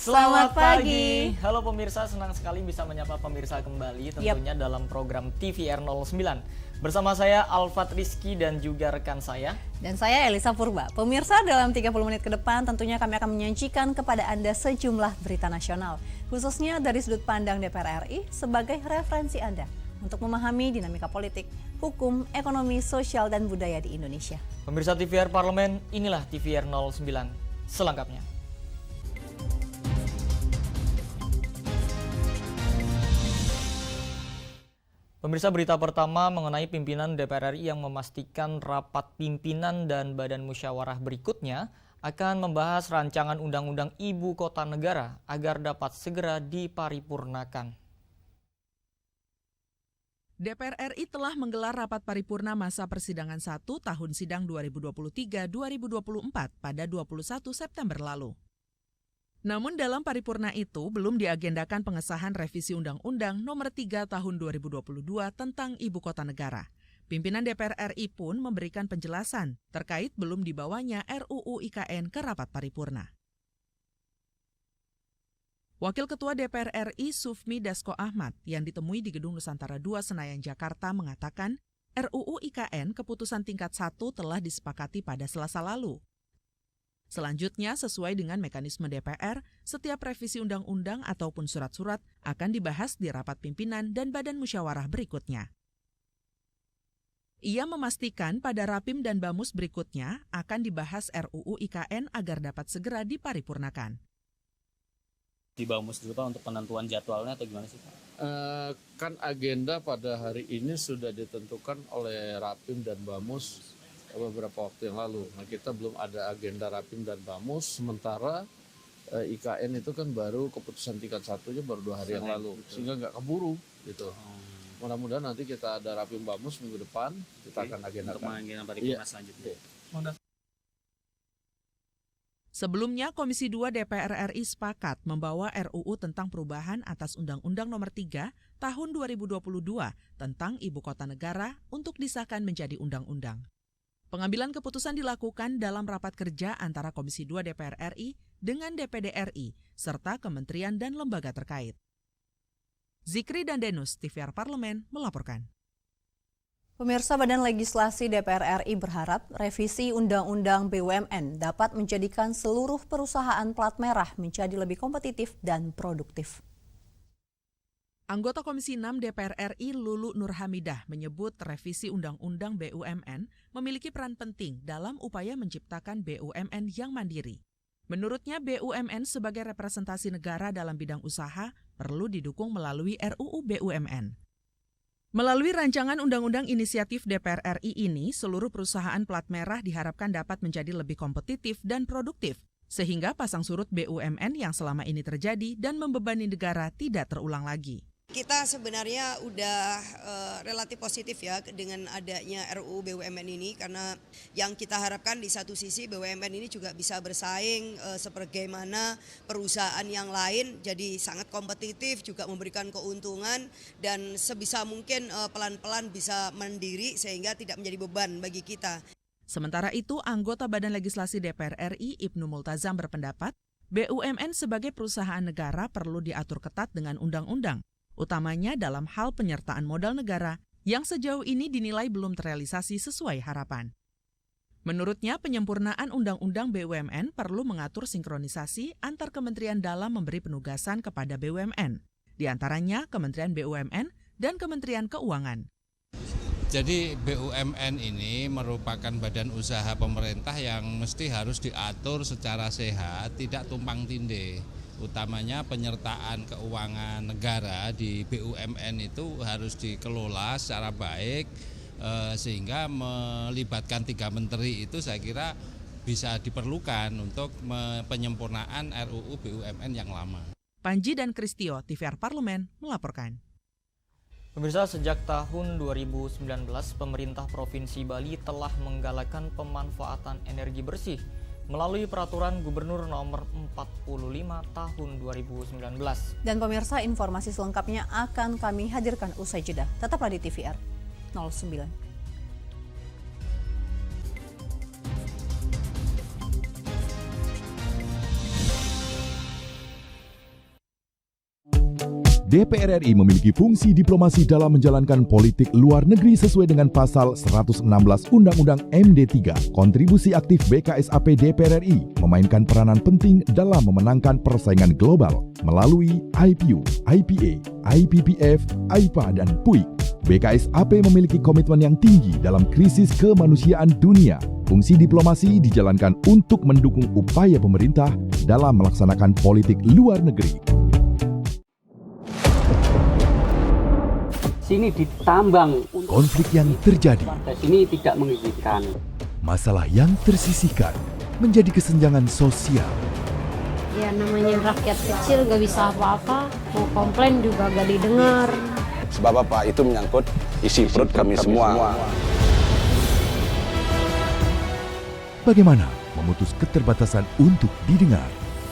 Selamat pagi. Halo pemirsa, senang sekali bisa menyapa pemirsa kembali tentunya dalam program TVR 09. Bersama saya Alfat Rizky dan juga rekan saya. Dan saya Elisa Purba. Pemirsa, dalam 30 menit ke depan tentunya kami akan menyajikan kepada Anda sejumlah berita nasional, khususnya dari sudut pandang DPR RI sebagai referensi Anda untuk memahami dinamika politik, hukum, ekonomi, sosial, dan budaya di Indonesia. Pemirsa TVR Parlemen, inilah TVR 09 selengkapnya. Pemirsa, berita pertama mengenai pimpinan DPR RI yang memastikan rapat pimpinan dan badan musyawarah berikutnya akan membahas rancangan undang-undang ibu kota negara agar dapat segera diparipurnakan. DPR RI telah menggelar rapat paripurna masa persidangan 1 tahun sidang 2023-2024 pada 21 September lalu. Namun dalam paripurna itu belum diagendakan pengesahan revisi Undang-Undang Nomor 3 Tahun 2022 tentang Ibu Kota Negara. Pimpinan DPR RI pun memberikan penjelasan terkait belum dibawanya RUU IKN ke rapat paripurna. Wakil Ketua DPR RI Sufmi Dasko Ahmad yang ditemui di Gedung Nusantara II Senayan Jakarta mengatakan RUU IKN keputusan tingkat 1 telah disepakati pada Selasa lalu. Selanjutnya, sesuai dengan mekanisme DPR, setiap revisi undang-undang ataupun surat-surat akan dibahas di rapat pimpinan dan badan musyawarah berikutnya. Ia memastikan pada Rapim dan Bamus berikutnya akan dibahas RUU IKN agar dapat segera diparipurnakan. Di Bamus dulu Pak untuk penentuan jadwalnya atau gimana sih Pak? Kan agenda pada hari ini sudah ditentukan oleh Rapim dan Bamus beberapa waktu yang lalu. Nah, kita belum ada agenda Rapim dan Bamus, sementara IKN itu kan baru keputusan tingkat 1-nya baru 2 hari yang lalu, sehingga nggak keburu gitu. Mudah-mudahan nanti kita ada Rapim Bamus minggu depan, kita akan agendakan. Untuk mengagendakan paripurna selanjutnya. Sebelumnya, Komisi 2 DPR RI sepakat membawa RUU tentang perubahan atas Undang-Undang Nomor 3 Tahun 2022 tentang Ibu Kota Negara untuk disahkan menjadi undang-undang. Pengambilan keputusan dilakukan dalam rapat kerja antara Komisi 2 DPR RI dengan DPD RI, serta kementerian dan lembaga terkait. Zikri dan Denus, TVR Parlemen, melaporkan. Pemirsa, Badan Legislasi DPR RI berharap revisi Undang-Undang BUMN dapat menjadikan seluruh perusahaan plat merah menjadi lebih kompetitif dan produktif. Anggota Komisi 6 DPR RI Lulu Nurhamidah menyebut revisi Undang-Undang BUMN memiliki peran penting dalam upaya menciptakan BUMN yang mandiri. Menurutnya, BUMN sebagai representasi negara dalam bidang usaha perlu didukung melalui RUU BUMN. Melalui rancangan Undang-Undang Inisiatif DPR RI ini, seluruh perusahaan plat merah diharapkan dapat menjadi lebih kompetitif dan produktif, sehingga pasang surut BUMN yang selama ini terjadi dan membebani negara tidak terulang lagi. Kita sebenarnya udah relatif positif ya dengan adanya RUU BUMN ini, karena yang kita harapkan di satu sisi BUMN ini juga bisa bersaing sebagaimana perusahaan yang lain, jadi sangat kompetitif, juga memberikan keuntungan dan sebisa mungkin pelan-pelan bisa mandiri sehingga tidak menjadi beban bagi kita. Sementara itu, anggota Badan Legislasi DPR RI Ibnu Multazam berpendapat BUMN sebagai perusahaan negara perlu diatur ketat dengan undang-undang, utamanya dalam hal penyertaan modal negara yang sejauh ini dinilai belum terrealisasi sesuai harapan. Menurutnya, penyempurnaan Undang-Undang BUMN perlu mengatur sinkronisasi antar kementerian dalam memberi penugasan kepada BUMN, di antaranya Kementerian BUMN dan Kementerian Keuangan. Jadi BUMN ini merupakan badan usaha pemerintah yang mesti harus diatur secara sehat, tidak tumpang tindih. Utamanya penyertaan keuangan negara di BUMN itu harus dikelola secara baik, sehingga melibatkan 3 menteri itu saya kira bisa diperlukan untuk penyempurnaan RUU BUMN yang lama. Panji dan Kristio, TVR Parlemen, melaporkan. Pemirsa, sejak tahun 2019, pemerintah Provinsi Bali telah menggalakkan pemanfaatan energi bersih melalui Peraturan Gubernur Nomor 45 Tahun 2019. Dan pemirsa, informasi selengkapnya akan kami hadirkan usai jeda. Tetaplah di TVR 09. DPR RI memiliki fungsi diplomasi dalam menjalankan politik luar negeri sesuai dengan pasal 116 Undang-Undang MD3. Kontribusi aktif BKSAP DPR RI memainkan peranan penting dalam memenangkan persaingan global melalui IPU, IPA, IPPF, AIPA, dan PUIK. BKSAP memiliki komitmen yang tinggi dalam krisis kemanusiaan dunia. Fungsi diplomasi dijalankan untuk mendukung upaya pemerintah dalam melaksanakan politik luar negeri. Sini ditambang. Konflik yang terjadi, Sini tidak mengizinkan. masalah yang tersisihkan menjadi kesenjangan sosial. Ya namanya rakyat kecil gak bisa apa-apa, mau komplain juga gak didengar. Sebab apa? Itu menyangkut isi perut kami semua. Bagaimana memutus keterbatasan untuk didengar?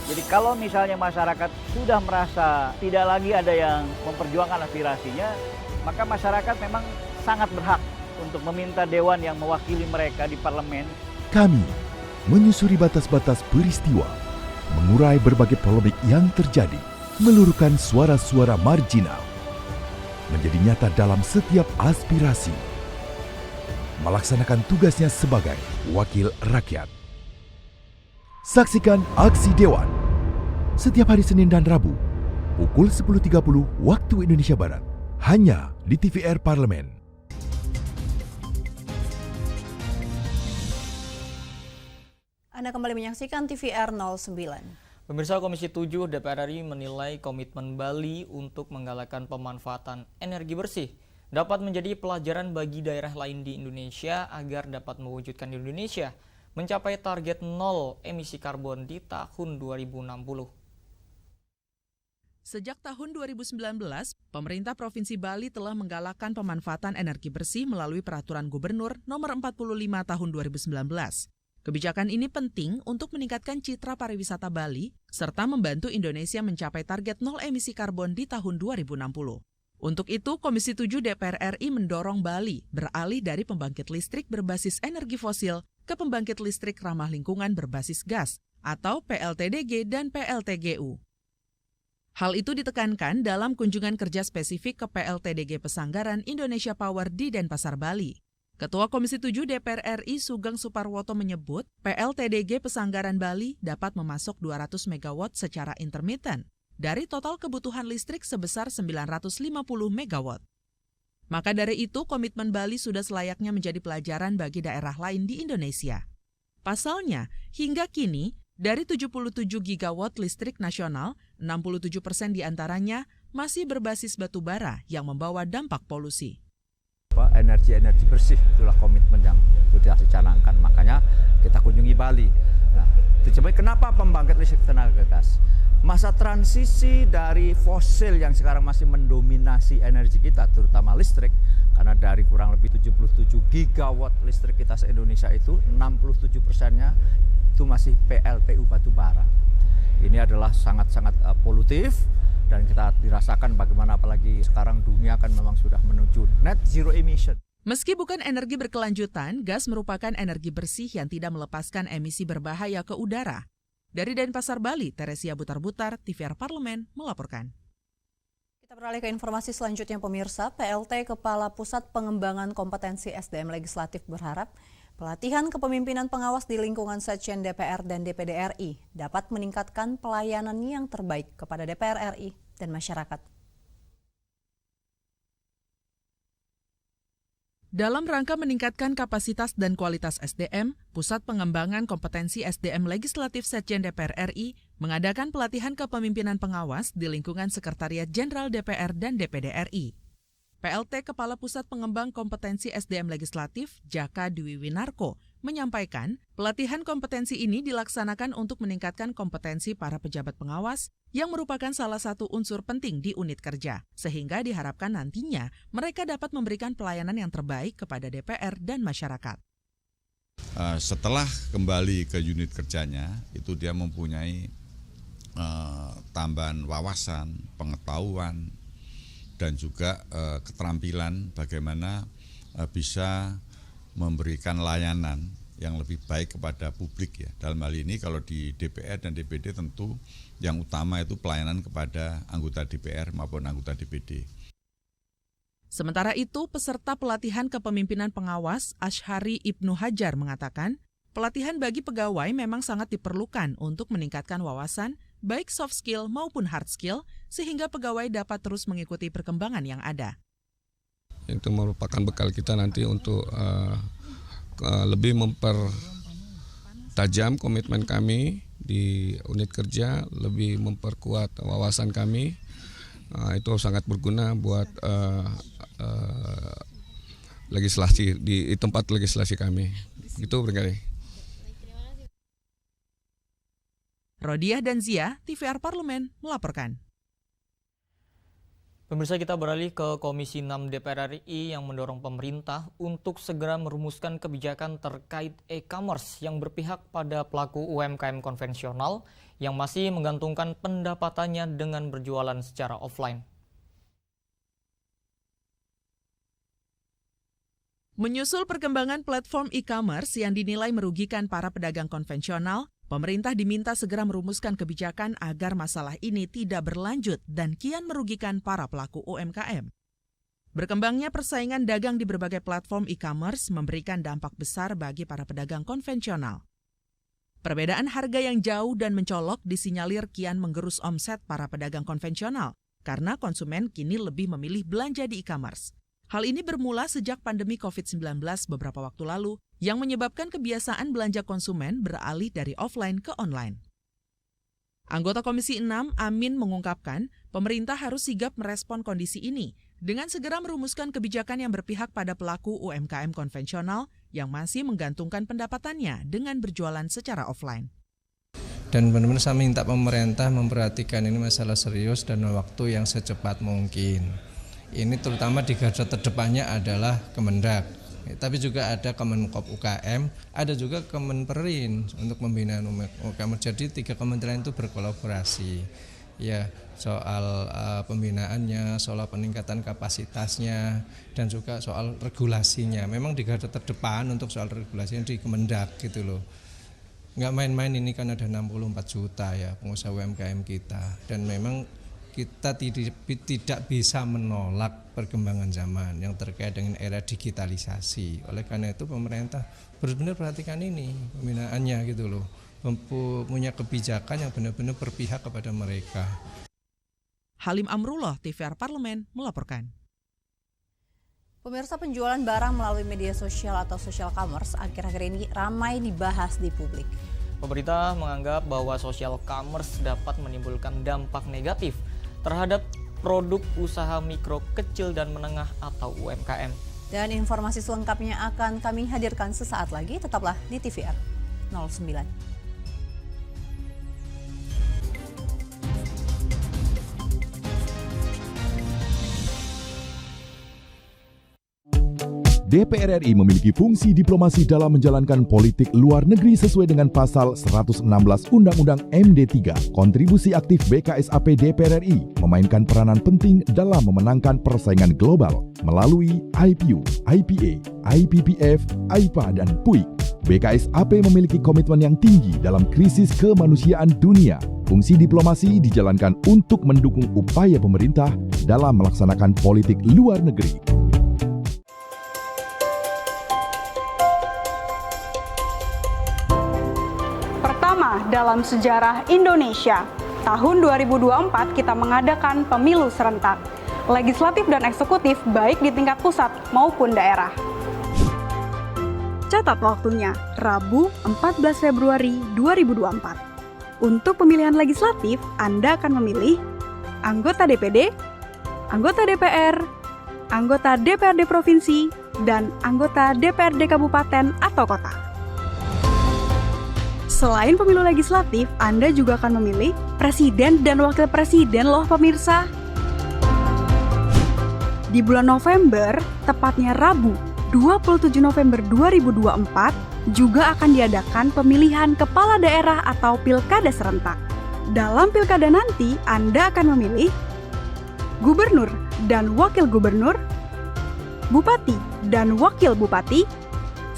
Jadi kalau misalnya masyarakat sudah merasa tidak lagi ada yang memperjuangkan aspirasinya, maka masyarakat memang sangat berhak untuk meminta dewan yang mewakili mereka di parlemen. Kami menyusuri batas-batas peristiwa, mengurai berbagai polemik yang terjadi, meluruhkan suara-suara marginal, menjadi nyata dalam setiap aspirasi, melaksanakan tugasnya sebagai wakil rakyat. Saksikan Aksi Dewan setiap hari Senin dan Rabu pukul 10.30 waktu Indonesia Barat hanya di TVR Parlemen. Anda kembali menyaksikan TVR 09. Pemirsa, Komisi 7 DPR RI menilai komitmen Bali untuk menggalakkan pemanfaatan energi bersih dapat menjadi pelajaran bagi daerah lain di Indonesia agar dapat mewujudkan Indonesia mencapai target nol emisi karbon di tahun 2060. Sejak tahun 2019, pemerintah Provinsi Bali telah menggalakkan pemanfaatan energi bersih melalui Peraturan Gubernur Nomor 45 Tahun 2019. Kebijakan ini penting untuk meningkatkan citra pariwisata Bali serta membantu Indonesia mencapai target nol emisi karbon di tahun 2060. Untuk itu, Komisi 7 DPR RI mendorong Bali beralih dari pembangkit listrik berbasis energi fosil ke pembangkit listrik ramah lingkungan berbasis gas atau PLTDG dan PLTGU. Hal itu ditekankan dalam kunjungan kerja spesifik ke PLTDG Pesanggaran Indonesia Power di Denpasar, Bali. Ketua Komisi 7 DPR RI Sugeng Suparwoto menyebut PLTDG Pesanggaran Bali dapat memasok 200 MW secara intermiten dari total kebutuhan listrik sebesar 950 MW. Maka dari itu, komitmen Bali sudah selayaknya menjadi pelajaran bagi daerah lain di Indonesia. Pasalnya, hingga kini, dari 77 gigawatt listrik nasional, 67% diantaranya masih berbasis batu bara yang membawa dampak polusi. Energi bersih itulah komitmen yang sudah dicanangkan, makanya kita kunjungi Bali. Nah, kenapa pembangkit listrik tenaga gas? Masa transisi dari fosil yang sekarang masih mendominasi energi kita, terutama listrik, karena dari kurang lebih 77 gigawatt listrik kita se-Indonesia itu, 67%-nya itu masih PLTU batubara. Ini adalah sangat-sangat polutif, dan kita dirasakan bagaimana apalagi sekarang dunia kan memang sudah menuju net zero emission. Meski bukan energi berkelanjutan, gas merupakan energi bersih yang tidak melepaskan emisi berbahaya ke udara. Dari Denpasar, Bali, Teresia Butar-Butar, TVR Parlemen melaporkan. Kita beralih ke informasi selanjutnya, pemirsa. PLT Kepala Pusat Pengembangan Kompetensi SDM Legislatif berharap pelatihan kepemimpinan pengawas di lingkungan Sekjen DPR dan DPD RI dapat meningkatkan pelayanan yang terbaik kepada DPR RI dan masyarakat. Dalam rangka meningkatkan kapasitas dan kualitas SDM, Pusat Pengembangan Kompetensi SDM Legislatif Sekjen DPR RI mengadakan pelatihan kepemimpinan pengawas di lingkungan Sekretariat Jenderal DPR dan DPD RI. PLT Kepala Pusat Pengembang Kompetensi SDM Legislatif, Jaka Dwi Winarko, menyampaikan pelatihan kompetensi ini dilaksanakan untuk meningkatkan kompetensi para pejabat pengawas yang merupakan salah satu unsur penting di unit kerja, sehingga diharapkan nantinya mereka dapat memberikan pelayanan yang terbaik kepada DPR dan masyarakat. Setelah kembali ke unit kerjanya, itu dia mempunyai tambahan wawasan, pengetahuan, dan juga keterampilan bagaimana bisa memberikan layanan yang lebih baik kepada publik ya. Dalam hal ini kalau di DPR dan DPD tentu yang utama itu pelayanan kepada anggota DPR maupun anggota DPD. Sementara itu, peserta pelatihan kepemimpinan pengawas Ashari Ibnu Hajar mengatakan, pelatihan bagi pegawai memang sangat diperlukan untuk meningkatkan wawasan, baik soft skill maupun hard skill, sehingga pegawai dapat terus mengikuti perkembangan yang ada. Itu merupakan bekal kita nanti untuk lebih mempertajam komitmen kami di unit kerja, lebih memperkuat wawasan kami. Itu sangat berguna buat legislasi di tempat legislasi kami. Gitu berkali. Rodiah dan Zia, TVR Parlemen melaporkan. Pemirsa, kita beralih ke Komisi 6 DPR RI yang mendorong pemerintah untuk segera merumuskan kebijakan terkait e-commerce yang berpihak pada pelaku UMKM konvensional yang masih menggantungkan pendapatannya dengan berjualan secara offline. Menyusul perkembangan platform e-commerce yang dinilai merugikan para pedagang konvensional, pemerintah diminta segera merumuskan kebijakan agar masalah ini tidak berlanjut dan kian merugikan para pelaku UMKM. Berkembangnya persaingan dagang di berbagai platform e-commerce memberikan dampak besar bagi para pedagang konvensional. Perbedaan harga yang jauh dan mencolok disinyalir kian menggerus omset para pedagang konvensional karena konsumen kini lebih memilih belanja di e-commerce. Hal ini bermula sejak pandemi COVID-19 beberapa waktu lalu yang menyebabkan kebiasaan belanja konsumen beralih dari offline ke online. Anggota Komisi 6, Amin, mengungkapkan pemerintah harus sigap merespon kondisi ini dengan segera merumuskan kebijakan yang berpihak pada pelaku UMKM konvensional yang masih menggantungkan pendapatannya dengan berjualan secara offline. Dan benar-benar saya minta pemerintah memperhatikan ini masalah serius dan waktu yang secepat mungkin. Ini terutama di garda terdepannya adalah Kemendak, tapi juga ada Kemenkop UKM, ada juga Kemenperin untuk pembinaan UKM. Jadi 3 kementerian itu berkolaborasi. Ya, soal pembinaannya, soal peningkatan kapasitasnya, dan juga soal regulasinya. Memang di garda terdepan untuk soal regulasinya di Kemendak gitu loh. Nggak main-main, ini kan ada 64 juta ya pengusaha UMKM kita. Dan memang kita tidak bisa menolak perkembangan zaman yang terkait dengan era digitalisasi. Oleh karena itu pemerintah benar-benar perhatikan ini pembinaannya gitu loh. Punya kebijakan yang benar-benar berpihak kepada mereka. Halim Amrullah, TVR Parlemen melaporkan. Pemirsa, penjualan barang melalui media sosial atau social commerce akhir-akhir ini ramai dibahas di publik. Pemerintah menganggap bahwa social commerce dapat menimbulkan dampak negatif terhadap produk usaha mikro, kecil, dan menengah atau UMKM. Dan informasi selengkapnya akan kami hadirkan sesaat lagi. Tetaplah di TVR 09. DPR RI memiliki fungsi diplomasi dalam menjalankan politik luar negeri sesuai dengan pasal 116 Undang-Undang MD3. Kontribusi aktif BKSAP DPR RI memainkan peranan penting dalam memenangkan persaingan global melalui IPU, IPA, IPPF, IPA, dan PUIK. BKSAP memiliki komitmen yang tinggi dalam krisis kemanusiaan dunia. Fungsi diplomasi dijalankan untuk mendukung upaya pemerintah dalam melaksanakan politik luar negeri. Dalam sejarah Indonesia, tahun 2024 kita mengadakan pemilu serentak, legislatif dan eksekutif baik di tingkat pusat maupun daerah. Catat waktunya, Rabu 14 Februari 2024. Untuk pemilihan legislatif, Anda akan memilih anggota DPD, anggota DPR, anggota DPRD Provinsi, dan anggota DPRD Kabupaten atau Kota. Selain pemilu legislatif, Anda juga akan memilih presiden dan wakil presiden loh pemirsa. Di bulan November, tepatnya Rabu 27 November 2024, juga akan diadakan pemilihan kepala daerah atau pilkada serentak. Dalam pilkada nanti, Anda akan memilih gubernur dan wakil gubernur, bupati dan wakil bupati,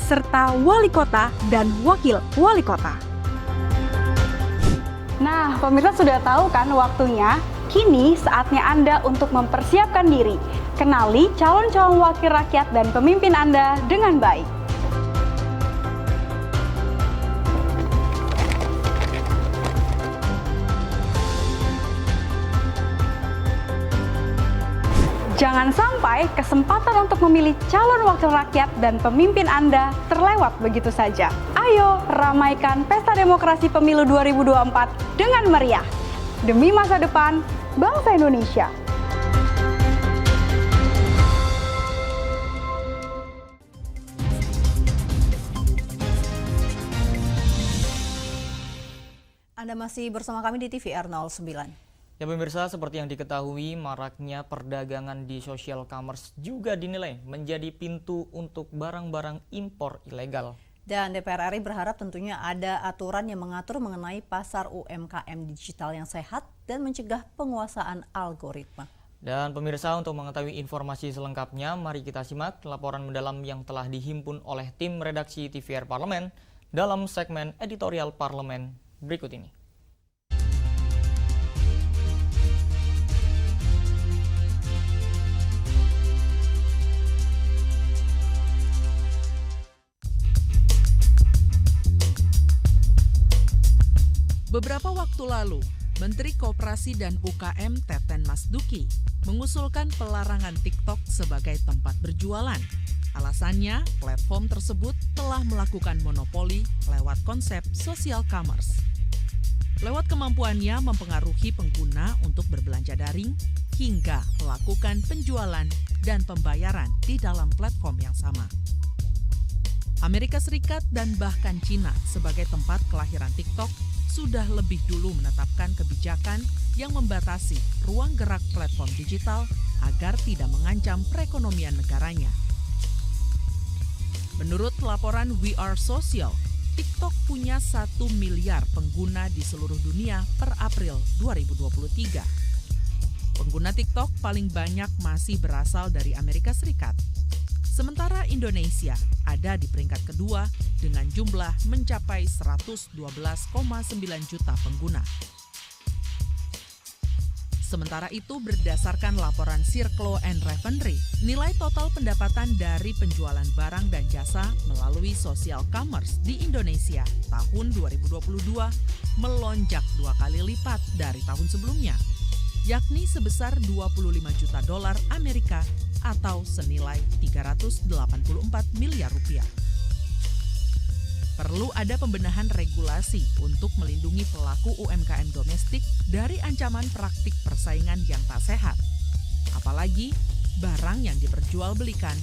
serta wali kota dan wakil wali kota. Nah, pemirsa sudah tahu kan waktunya? Kini saatnya Anda untuk mempersiapkan diri. Kenali calon-calon wakil rakyat dan pemimpin Anda dengan baik. Jangan sampai kesempatan untuk memilih calon wakil rakyat dan pemimpin Anda terlewat begitu saja. Ayo ramaikan Pesta Demokrasi Pemilu 2024 dengan meriah. Demi masa depan bangsa Indonesia. Anda masih bersama kami di TVR 09. Ya pemirsa, seperti yang diketahui, maraknya perdagangan di social commerce juga dinilai menjadi pintu untuk barang-barang impor ilegal. Dan DPR RI berharap tentunya ada aturan yang mengatur mengenai pasar UMKM digital yang sehat dan mencegah penguasaan algoritma. Dan pemirsa, untuk mengetahui informasi selengkapnya, mari kita simak laporan mendalam yang telah dihimpun oleh tim redaksi TVR Parlemen dalam segmen editorial Parlemen berikut ini. Beberapa waktu lalu, Menteri Koperasi dan UKM Teten Mas Duki mengusulkan pelarangan TikTok sebagai tempat berjualan. Alasannya, platform tersebut telah melakukan monopoli lewat konsep social commerce. Lewat kemampuannya mempengaruhi pengguna untuk berbelanja daring hingga melakukan penjualan dan pembayaran di dalam platform yang sama. Amerika Serikat dan bahkan Cina sebagai tempat kelahiran TikTok sudah lebih dulu menetapkan kebijakan yang membatasi ruang gerak platform digital agar tidak mengancam perekonomian negaranya. Menurut laporan We Are Social, TikTok punya 1 miliar pengguna di seluruh dunia per April 2023. Pengguna TikTok paling banyak masih berasal dari Amerika Serikat. Sementara Indonesia ada di peringkat kedua dengan jumlah mencapai 112,9 juta pengguna. Sementara itu, berdasarkan laporan Circlo and Refinery, nilai total pendapatan dari penjualan barang dan jasa melalui social commerce di Indonesia tahun 2022 melonjak 2 kali lipat dari tahun sebelumnya, yakni sebesar 25 juta dolar Amerika atau senilai 384 miliar rupiah. Perlu ada pembenahan regulasi untuk melindungi pelaku UMKM domestik dari ancaman praktik persaingan yang tak sehat. Apalagi barang yang diperjualbelikan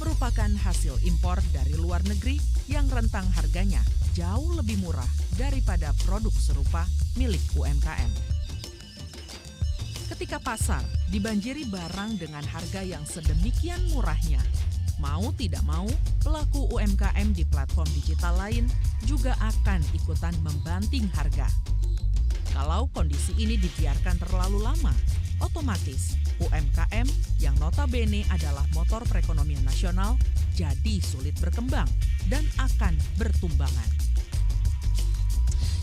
merupakan hasil impor dari luar negeri yang rentang harganya jauh lebih murah daripada produk serupa milik UMKM. Ketika pasar dibanjiri barang dengan harga yang sedemikian murahnya, mau tidak mau, pelaku UMKM di platform digital lain juga akan ikutan membanting harga. Kalau kondisi ini dibiarkan terlalu lama, otomatis UMKM yang notabene adalah motor perekonomian nasional jadi sulit berkembang dan akan bertumbangan.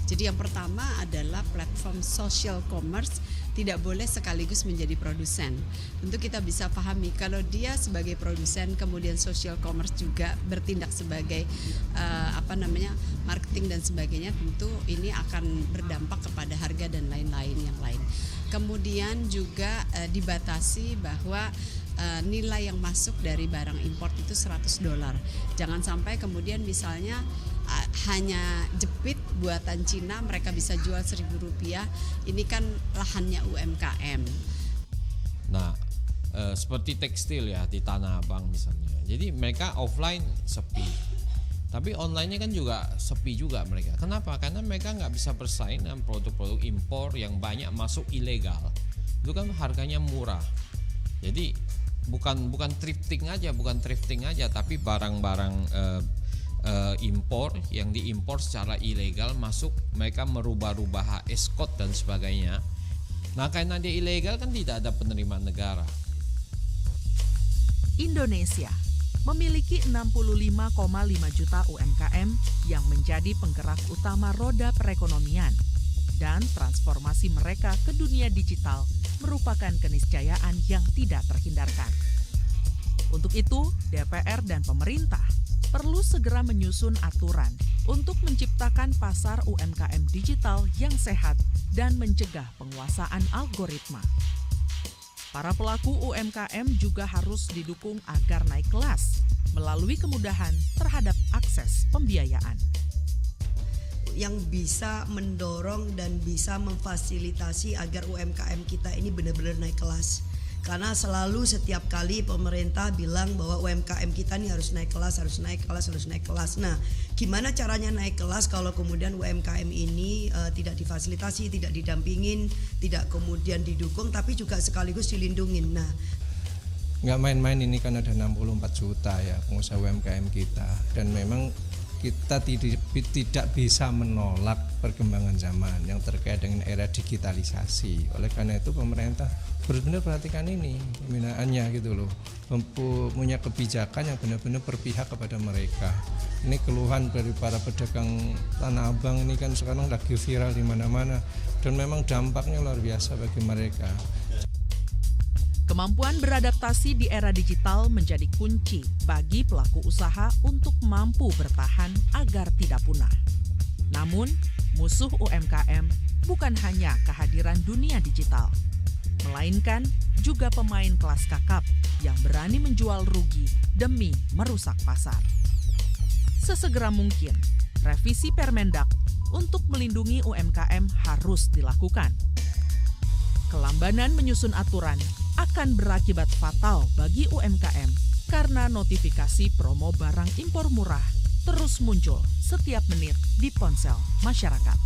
Jadi yang pertama adalah platform social commerce tidak boleh sekaligus menjadi produsen. Tentu kita bisa pahami kalau dia sebagai produsen kemudian social commerce juga bertindak sebagai marketing dan sebagainya, tentu ini akan berdampak kepada harga dan lain-lain yang lain. Kemudian juga dibatasi bahwa nilai yang masuk dari barang import itu $100. Jangan sampai kemudian misalnya hanya jepit buatan Cina mereka bisa jual Rp1.000, ini kan lahannya UMKM. Nah, seperti tekstil ya di Tanah Abang misalnya. Jadi mereka offline sepi, tapi online-nya kan juga sepi juga mereka. Kenapa? Karena mereka nggak bisa bersaing dengan produk-produk impor yang banyak masuk ilegal. Itu kan harganya murah. Jadi bukan thrifting aja, tapi barang-barang impor yang diimpor secara ilegal masuk, mereka merubah-rubah HS code dan sebagainya. Nah, karena dia ilegal kan tidak ada penerimaan negara. Indonesia memiliki 65,5 juta UMKM yang menjadi penggerak utama roda perekonomian. Dan transformasi mereka ke dunia digital merupakan keniscayaan yang tidak terhindarkan. Untuk itu, DPR dan pemerintah perlu segera menyusun aturan untuk menciptakan pasar UMKM digital yang sehat dan mencegah penguasaan algoritma. Para pelaku UMKM juga harus didukung agar naik kelas melalui kemudahan terhadap akses pembiayaan. Yang bisa mendorong dan bisa memfasilitasi agar UMKM kita ini benar-benar naik kelas. Karena selalu setiap kali pemerintah bilang bahwa UMKM kita nih harus naik kelas, harus naik kelas, harus naik kelas. Nah, gimana caranya naik kelas kalau kemudian UMKM ini tidak difasilitasi, tidak didampingin, tidak kemudian didukung, tapi juga sekaligus dilindungin. Nah, nggak main-main ini kan ada 64 juta ya pengusaha UMKM kita. Dan memang kita tidak bisa menolak perkembangan zaman yang terkait dengan era digitalisasi. Oleh karena itu pemerintah benar-benar perhatikan ini pembinaannya gitu loh, punya kebijakan yang benar-benar berpihak kepada mereka. Ini keluhan dari para pedagang Tanah Abang ini kan sekarang lagi viral di mana-mana dan memang dampaknya luar biasa bagi mereka. Kemampuan beradaptasi di era digital menjadi kunci bagi pelaku usaha untuk mampu bertahan agar tidak punah. Namun, musuh UMKM bukan hanya kehadiran dunia digital, melainkan juga pemain kelas kakap yang berani menjual rugi demi merusak pasar. Sesegera mungkin, revisi Permendak untuk melindungi UMKM harus dilakukan. Kelambanan menyusun aturan akan berakibat fatal bagi UMKM karena notifikasi promo barang impor murah terus muncul setiap menit di ponsel masyarakat.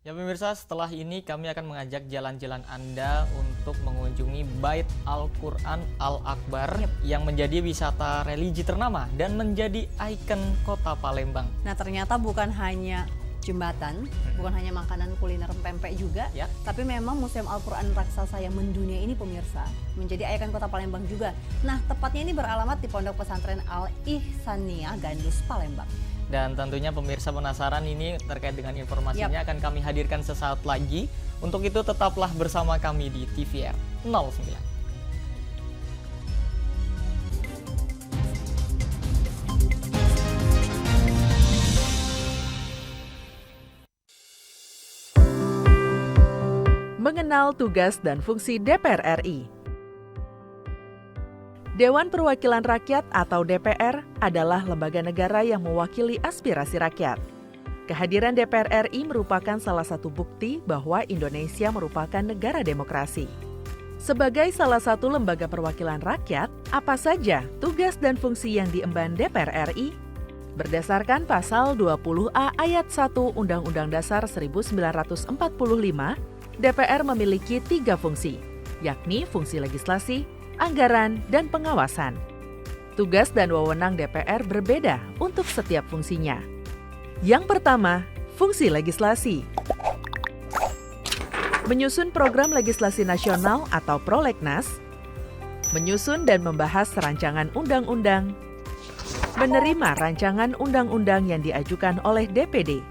Ya pemirsa, setelah ini kami akan mengajak jalan-jalan Anda untuk mengunjungi Bait Al-Quran Al-Akbar yang menjadi wisata religi ternama dan menjadi ikon kota Palembang. Nah ternyata bukan hanya jembatan, bukan hanya makanan kuliner pempek juga, tapi memang Museum Al-Quran Raksasa yang mendunia ini pemirsa, menjadi ikon kota Palembang juga. Nah tepatnya ini beralamat di Pondok Pesantren Al-Ihsaniyah Gandus, Palembang. Dan tentunya pemirsa penasaran ini terkait dengan informasinya akan kami hadirkan sesaat lagi. Untuk itu tetaplah bersama kami di TVR 09. Mengenal tugas dan fungsi DPR RI. Dewan Perwakilan Rakyat atau DPR adalah lembaga negara yang mewakili aspirasi rakyat. Kehadiran DPR RI merupakan salah satu bukti bahwa Indonesia merupakan negara demokrasi. Sebagai salah satu lembaga perwakilan rakyat, apa saja tugas dan fungsi yang diemban DPR RI? Berdasarkan pasal 20A ayat 1 Undang-Undang Dasar 1945, DPR memiliki 3 fungsi, yakni fungsi legislasi, anggaran, dan pengawasan. Tugas dan wewenang DPR berbeda untuk setiap fungsinya. Yang pertama, fungsi legislasi. Menyusun program legislasi nasional atau prolegnas, menyusun dan membahas rancangan undang-undang, menerima rancangan undang-undang yang diajukan oleh DPD,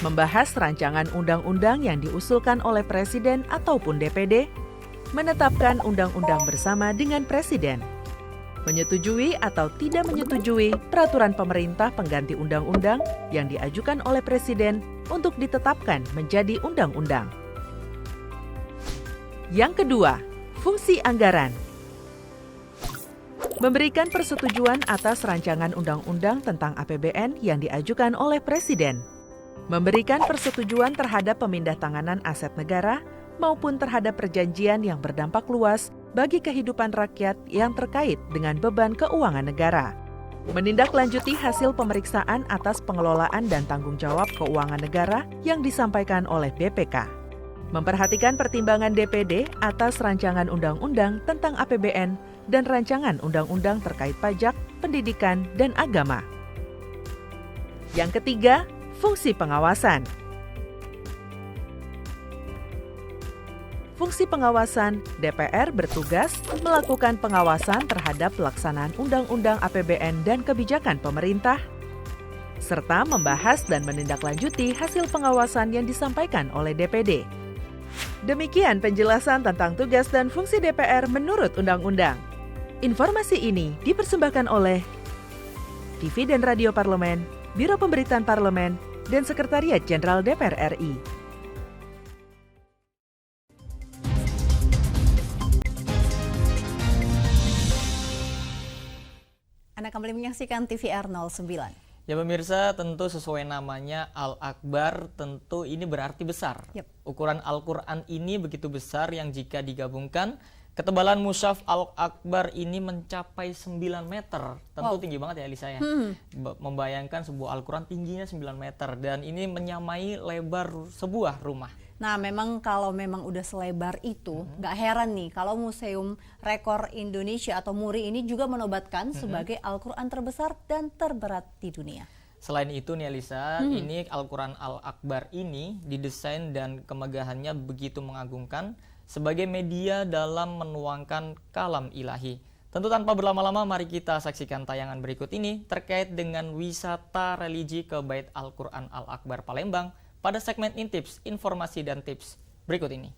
membahas rancangan undang-undang yang diusulkan oleh Presiden ataupun DPD, menetapkan undang-undang bersama dengan Presiden, menyetujui atau tidak menyetujui peraturan pemerintah pengganti undang-undang yang diajukan oleh Presiden untuk ditetapkan menjadi undang-undang. Yang kedua, fungsi anggaran. Memberikan persetujuan atas rancangan undang-undang tentang APBN yang diajukan oleh Presiden. Memberikan persetujuan terhadap pemindahtanganan aset negara maupun terhadap perjanjian yang berdampak luas bagi kehidupan rakyat yang terkait dengan beban keuangan negara. Menindaklanjuti hasil pemeriksaan atas pengelolaan dan tanggung jawab keuangan negara yang disampaikan oleh BPK. Memperhatikan pertimbangan DPD atas rancangan undang-undang tentang APBN dan rancangan undang-undang terkait pajak, pendidikan, dan agama. Yang ketiga, fungsi pengawasan. Fungsi pengawasan, DPR bertugas melakukan pengawasan terhadap pelaksanaan Undang-Undang APBN dan kebijakan pemerintah, serta membahas dan menindaklanjuti hasil pengawasan yang disampaikan oleh DPD. Demikian penjelasan tentang tugas dan fungsi DPR menurut Undang-Undang. Informasi ini dipersembahkan oleh TV dan Radio Parlemen, Biro Pemberitaan Parlemen, dan Sekretariat Jenderal DPR RI. Anda kembali menyaksikan TVR 09. Ya pemirsa, tentu sesuai namanya Al-Akbar, tentu ini berarti besar. Ukuran Al-Quran ini begitu besar yang jika digabungkan, ketebalan mushaf Al-Akbar ini mencapai 9 meter. Tentu tinggi banget ya Elisa ya. Membayangkan sebuah Al-Quran tingginya 9 meter dan ini menyamai lebar sebuah rumah. Nah, memang kalau memang udah selebar itu, nggak heran nih kalau Museum Rekor Indonesia atau MURI ini juga menobatkan sebagai Al-Quran terbesar dan terberat di dunia. Selain itu nih Elisa, ini Al-Quran Al-Akbar ini didesain dan kemegahannya begitu mengagumkan sebagai media dalam menuangkan kalam ilahi. Tentu tanpa berlama-lama, mari kita saksikan tayangan berikut ini terkait dengan wisata religi ke Bait Al-Quran Al-Akbar Palembang pada segmen Intips, informasi dan tips berikut ini.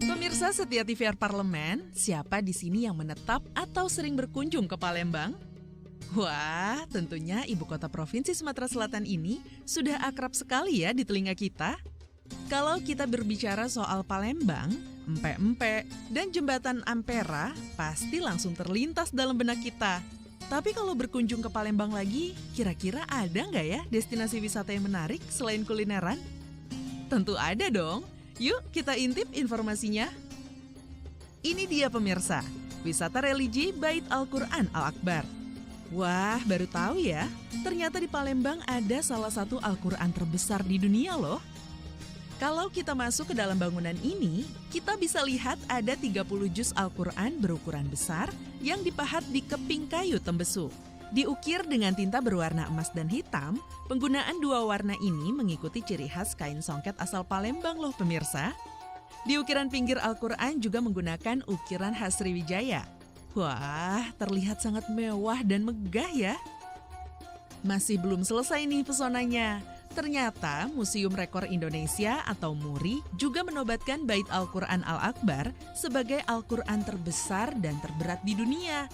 Pemirsa setia TVR Parlemen, siapa di sini yang menetap atau sering berkunjung ke Palembang? Wah, tentunya ibu kota Provinsi Sumatera Selatan ini sudah akrab sekali ya di telinga kita. Kalau kita berbicara soal Palembang, empek-empek, dan jembatan Ampera pasti langsung terlintas dalam benak kita. Tapi kalau berkunjung ke Palembang lagi, kira-kira ada nggak ya destinasi wisata yang menarik selain kulineran? Tentu ada dong. Yuk kita intip informasinya. Ini dia pemirsa, wisata religi Bait Al-Quran Al-Akbar. Wah, baru tahu ya, ternyata di Palembang ada salah satu Al-Quran terbesar di dunia loh. Kalau kita masuk ke dalam bangunan ini, kita bisa lihat ada 30 juz Al-Quran berukuran besar yang dipahat di keping kayu tembesu. Diukir dengan tinta berwarna emas dan hitam, penggunaan dua warna ini mengikuti ciri khas kain songket asal Palembang loh pemirsa. Di ukiran pinggir Al-Quran juga menggunakan ukiran khas Sriwijaya. Wah, terlihat sangat mewah dan megah ya. Masih belum selesai nih pesonanya. Ternyata Museum Rekor Indonesia atau MURI juga menobatkan Bait Al-Quran Al-Akbar sebagai Al-Quran terbesar dan terberat di dunia.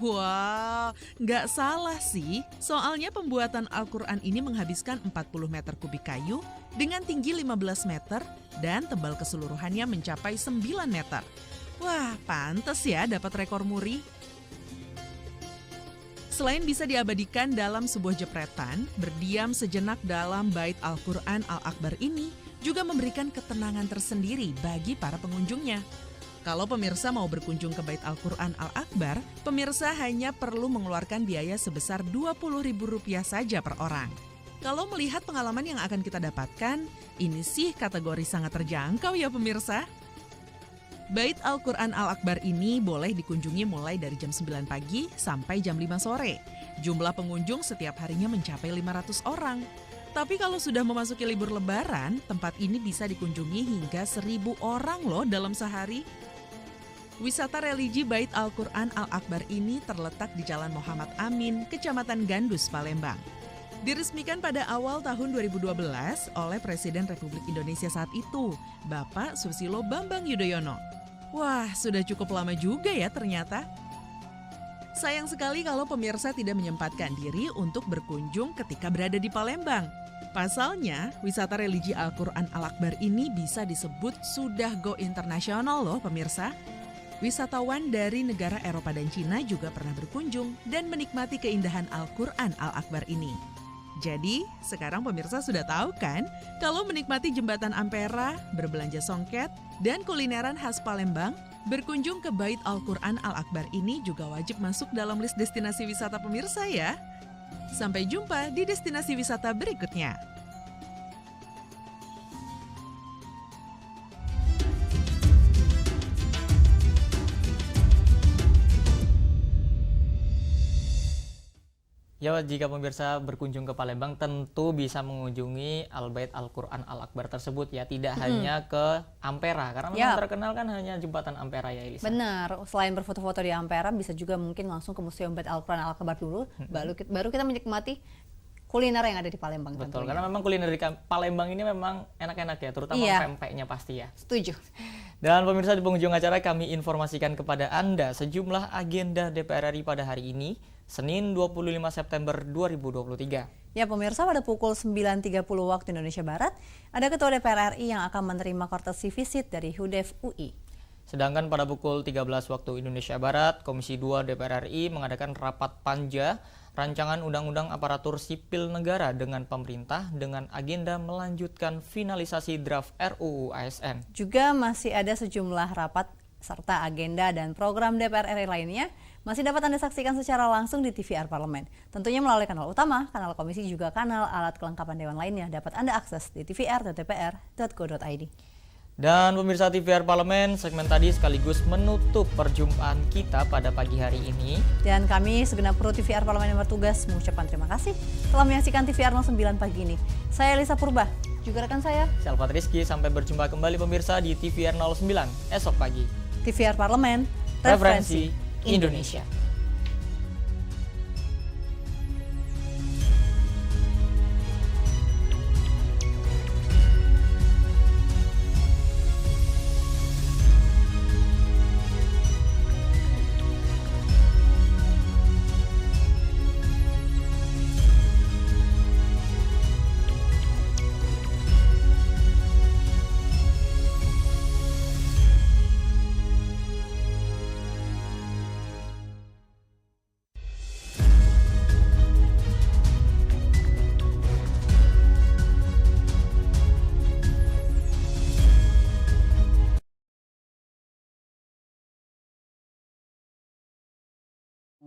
Wow, nggak salah sih. Soalnya pembuatan Al-Quran ini menghabiskan 40 meter kubik kayu dengan tinggi 15 meter dan tebal keseluruhannya mencapai 9 meter. Wah, pantes ya dapat rekor MURI. Selain bisa diabadikan dalam sebuah jepretan, berdiam sejenak dalam Bait Al-Quran Al-Akbar ini juga memberikan ketenangan tersendiri bagi para pengunjungnya. Kalau pemirsa mau berkunjung ke Bait Al-Quran Al-Akbar, pemirsa hanya perlu mengeluarkan biaya sebesar Rp20.000 saja per orang. Kalau melihat pengalaman yang akan kita dapatkan, ini sih kategori sangat terjangkau ya pemirsa. Bait Al-Quran Al-Akbar ini boleh dikunjungi mulai dari jam 9 pagi sampai jam 5 sore. Jumlah pengunjung setiap harinya mencapai 500 orang. Tapi kalau sudah memasuki libur lebaran, tempat ini bisa dikunjungi hingga 1.000 orang loh dalam sehari. Wisata religi Bait Al-Quran Al-Akbar ini terletak di Jalan Muhammad Amin, Kecamatan Gandus, Palembang. Diresmikan pada awal tahun 2012 oleh Presiden Republik Indonesia saat itu, Bapak Susilo Bambang Yudhoyono. Wah, sudah cukup lama juga ya ternyata. Sayang sekali kalau pemirsa tidak menyempatkan diri untuk berkunjung ketika berada di Palembang. Pasalnya, wisata religi Al-Quran Al-Akbar ini bisa disebut sudah go internasional loh pemirsa. Wisatawan dari negara Eropa dan Cina juga pernah berkunjung dan menikmati keindahan Al-Quran Al-Akbar ini. Jadi, sekarang pemirsa sudah tahu kan, kalau menikmati jembatan Ampera, berbelanja songket, dan kulineran khas Palembang, berkunjung ke Bait Al-Quran Al-Akbar ini juga wajib masuk dalam list destinasi wisata pemirsa ya. Sampai jumpa di destinasi wisata berikutnya. Ya, jika pemirsa berkunjung ke Palembang tentu bisa mengunjungi Al-Bait Al-Quran Al-Akbar tersebut ya, tidak hanya ke Ampera karena memang terkenal kan hanya jembatan Ampera ya, Elisa. Benar, selain berfoto-foto di Ampera bisa juga mungkin langsung ke Museum Bait Al-Quran Al-Akbar dulu, baru kita menikmati kuliner yang ada di Palembang. Betul, tentunya. karena memang kuliner di Palembang ini memang enak-enak ya, terutama pempeknya pasti ya. Setuju. Dan pemirsa, di penghujung acara kami informasikan kepada Anda sejumlah agenda DPR RI pada hari ini, Senin 25 September 2023. Ya pemirsa, pada pukul 9.30 waktu Indonesia Barat, ada Ketua DPR RI yang akan menerima courtesy visit dari HUDEF UI. Sedangkan pada pukul 13 waktu Indonesia Barat, Komisi 2 DPR RI mengadakan rapat panja rancangan Undang-Undang Aparatur Sipil Negara dengan pemerintah dengan agenda melanjutkan finalisasi draft RUU ASN. Juga masih ada sejumlah rapat serta agenda dan program DPR RI lainnya masih dapat Anda saksikan secara langsung di TVR Parlemen. Tentunya melalui kanal utama, kanal komisi, juga kanal alat kelengkapan dewan lainnya dapat Anda akses di tvr.dpr.go.id. Dan pemirsa TVR Parlemen, segmen tadi sekaligus menutup perjumpaan kita pada pagi hari ini. Dan kami segenap kru TVR Parlemen yang bertugas mengucapkan terima kasih telah menyaksikan TVR 09 pagi ini. Saya Elisa Purba, juga rekan saya Selvat Rizky, sampai berjumpa kembali pemirsa di TVR 09 esok pagi. TVR Parlemen, referensi Indonesia.